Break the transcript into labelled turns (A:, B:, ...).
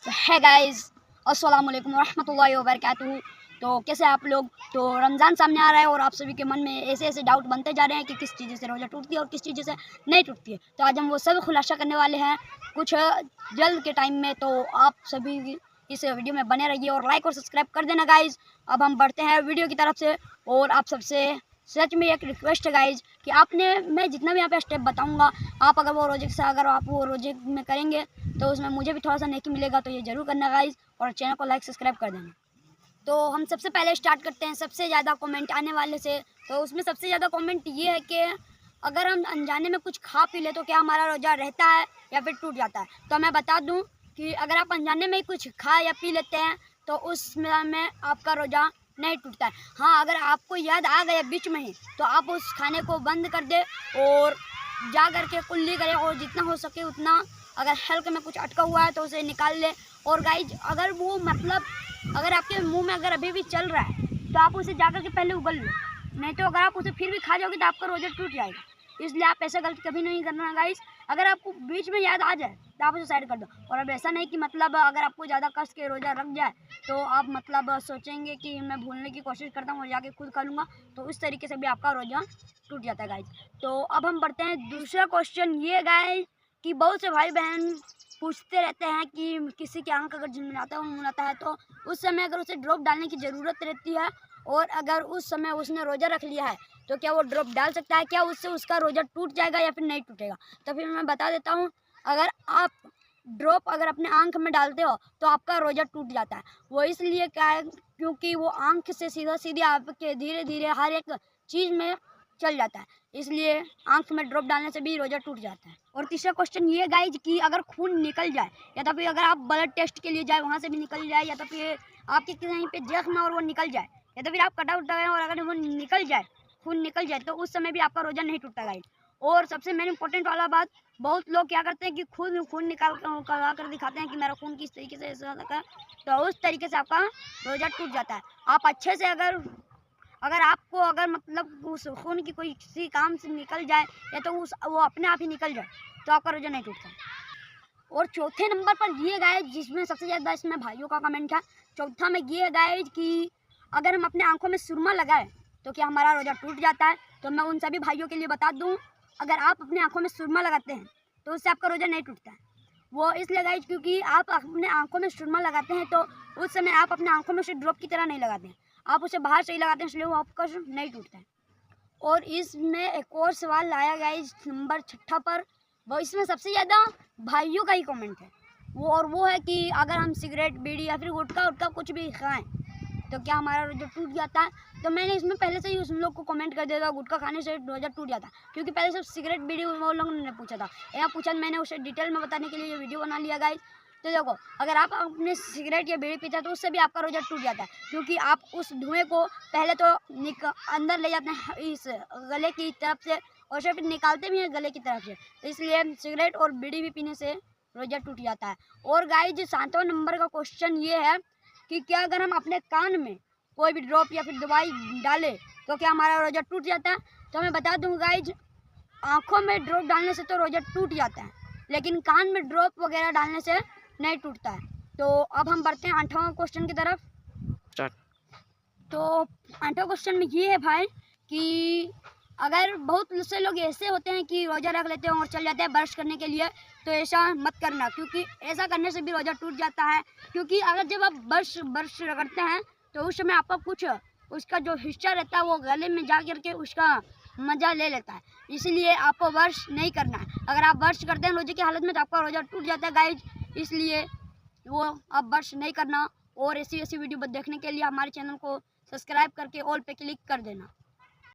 A: है गाइस, अस्सलाम वालेकुम रहमतुल्लाहि व बरकातहू। तो कैसे आप लोग? तो रमज़ान सामने आ रहा है और आप सभी के मन में ऐसे ऐसे डाउट बनते जा रहे हैं कि किस चीज़ से रोज़ा टूटती है और किस चीज़ से नहीं टूटती है। तो आज हम वो सब खुलासा करने वाले हैं कुछ जल्द के टाइम में। तो आप सभी इस वीडियो में बने रहिए और लाइक और सब्सक्राइब कर देना गाइज़। अब हम बढ़ते हैं वीडियो की तरफ से और आप सबसे सच में एक रिक्वेस्ट है गाइज़ कि मैं जितना भी यहाँ पे स्टेप बताऊँगा, आप अगर वो रोजे में करेंगे तो उसमें मुझे भी थोड़ा सा नेकी मिलेगा। तो ये ज़रूर करना गाइज़ और चैनल को लाइक सब्सक्राइब कर देना। तो हम सबसे पहले स्टार्ट करते हैं सबसे ज़्यादा कमेंट आने वाले से। तो उसमें सबसे ज़्यादा कमेंट ये है कि अगर हम अनजाने में कुछ खा पी ले तो क्या हमारा रोज़ा रहता है या फिर टूट जाता है? तो मैं बता दूं कि अगर आप अनजाने में कुछ खा या पी लेते हैं तो उसमें आपका रोज़ा नहीं टूटता है। हाँ, अगर आपको याद आ गया बीच में ही तो आप उस खाने को बंद कर दे और जा कर के कुल्ली करें और जितना हो सके उतना, अगर हल्के में कुछ अटका हुआ है तो उसे निकाल ले। और गाइज अगर आपके मुंह में अगर अभी भी चल रहा है तो आप उसे जाकर के पहले उगल लो, नहीं तो अगर आप उसे फिर भी खा जाओगे तो आपका रोज़ा टूट जाएगा। इसलिए आप ऐसा गलती कभी नहीं करना गाइस। अगर आपको बीच में याद आ जाए तो आप उसे साइड कर दो। और अब ऐसा नहीं कि अगर आपको ज़्यादा कस के रोज़ा रख जाए तो आप सोचेंगे कि मैं भूलने की कोशिश करता हूँ और जाके खुद खा लूँगा, तो उस तरीके से भी आपका रोज़ा टूट जाता है गाइस। तो अब हम बढ़ते हैं दूसरा क्वेश्चन ये गाइस कि बहुत से भाई बहन पूछते रहते हैं कि किसी की आंख अगर झिलमिलाता है तो उस समय अगर उसे ड्रॉप डालने की ज़रूरत रहती है और अगर उस समय उसने रोज़ा रख लिया है तो क्या वो ड्रॉप डाल सकता है? क्या उससे उसका रोज़ा टूट जाएगा या फिर नहीं टूटेगा? तो फिर मैं बता देता हूँ, अगर आप ड्रॉप अपने आंख में डालते हो तो आपका रोज़ा टूट जाता है। वो इसलिए क्या है, क्योंकि वो आंख से सीधे आपके धीरे धीरे हर एक चीज़ में चल जाता है, इसलिए आंख में ड्रॉप डालने से भी रोज़ा टूट जाता है। और तीसरा क्वेश्चन ये गाइज कि अगर खून निकल जाए या तो फिर अगर आप ब्लड टेस्ट के लिए जाए वहाँ से भी निकल जाए, या तो फिर आपके कहीं पे जख्म और वो निकल जाए, या तो फिर आप कटा उठा गए और अगर वो निकल जाए, खून निकल जाए, तो उस समय भी आपका रोज़ा नहीं टूटता गाइज। और सबसे मेन इंपॉर्टेंट वाला बात, बहुत लोग क्या करते हैं कि खुद खून निकाल कर दिखाते हैं कि मेरा खून किस तरीके से ऐसा लगा, तो उस तरीके से आपका रोज़ा टूट जाता है। आप अच्छे से अगर आपको उस खून की कोई किसी काम से निकल जाए या तो वो अपने आप ही निकल जाए तो आपका रोज़ा नहीं टूटता। और चौथे नंबर पर ये गाइज जिसमें सबसे ज़्यादा इसमें भाइयों का कमेंट है, चौथा में ये गाइज कि अगर हम अपने आंखों में सुरमा लगाएं तो क्या हमारा रोज़ा टूट जाता है? तो मैं उन सभी भाइयों के लिए बता दूं, अगर आप अपने आंखों में सुरमा लगाते हैं तो उससे आपका रोज़ा नहीं टूटता है। वो इसलिए गाइज क्योंकि आप अपने आंखों में सुरमा लगाते हैं तो उस समय आप अपने आंखों में उसे ड्रॉप की तरह नहीं लगाते हैं, आप उसे बाहर से ही लगाते हैं, इसलिए वो आपका नहीं टूटता है। और इसमें एक और सवाल लाया गया इस नंबर 6 पर, वो इसमें सबसे ज़्यादा भाइयों का ही कमेंट है। वो है कि अगर हम सिगरेट बीड़ी या फिर गुटखा कुछ भी खाएं तो क्या हमारा रोज़ा टूट जाता है? तो मैंने इसमें पहले से ही उस लोग को कमेंट कर दिया था गुटखा खाने से रोज़ा टूट जाता है, क्योंकि पहले सिर्फ सिगरेट बीड़ी वो लोगों ने पूछा था। यहाँ पूछा, मैंने उसे डिटेल में बताने के लिए ये वीडियो बना लिया गाइस। तो देखो, अगर आप अपने सिगरेट या बीड़ी पीते हैं तो उससे भी आपका रोज़ा टूट जाता है, क्योंकि आप उस धुएं को पहले तो अंदर ले जाते हैं इस गले की तरफ से और फिर निकालते भी हैं गले की तरफ से, तो इसलिए सिगरेट और बीड़ी भी पीने से रोज़ा टूट जाता है। और गाइस 7वां नंबर का क्वेश्चन ये है कि क्या अगर हम अपने कान में कोई भी ड्रॉप या फिर दवाई डालें तो क्या हमारा रोज़ा टूट जाता है? तो मैं बता दूँ गाइज, आँखों में ड्रॉप डालने से तो रोज़ा टूट जाता है, लेकिन कान में ड्रॉप वगैरह डालने से नहीं टूटता है। तो अब हम बढ़ते हैं 8वां क्वेश्चन की तरफ। तो 8वां क्वेश्चन में ये है भाई कि अगर बहुत से लोग ऐसे होते हैं कि रोज़ा रख लेते हैं और चल जाते हैं ब्रश करने के लिए, तो ऐसा मत करना, क्योंकि ऐसा करने से भी रोज़ा टूट जाता है। क्योंकि अगर जब आप ब्रश रगड़ते हैं तो उस समय आपका कुछ उसका जो हिस्सा रहता है वो गले में जा कर के उसका मज़ा ले लेता है, इसलिए आपको ब्रश नहीं करना है। अगर आप ब्रश करते हैं रोजे की हालत में तो आपका रोज़ा टूट जाता है गाइज, इसलिए वो आप ब्रश नहीं करना। और ऐसी वीडियो देखने के लिए हमारे चैनल को सब्सक्राइब करके ऑल पे क्लिक कर देना।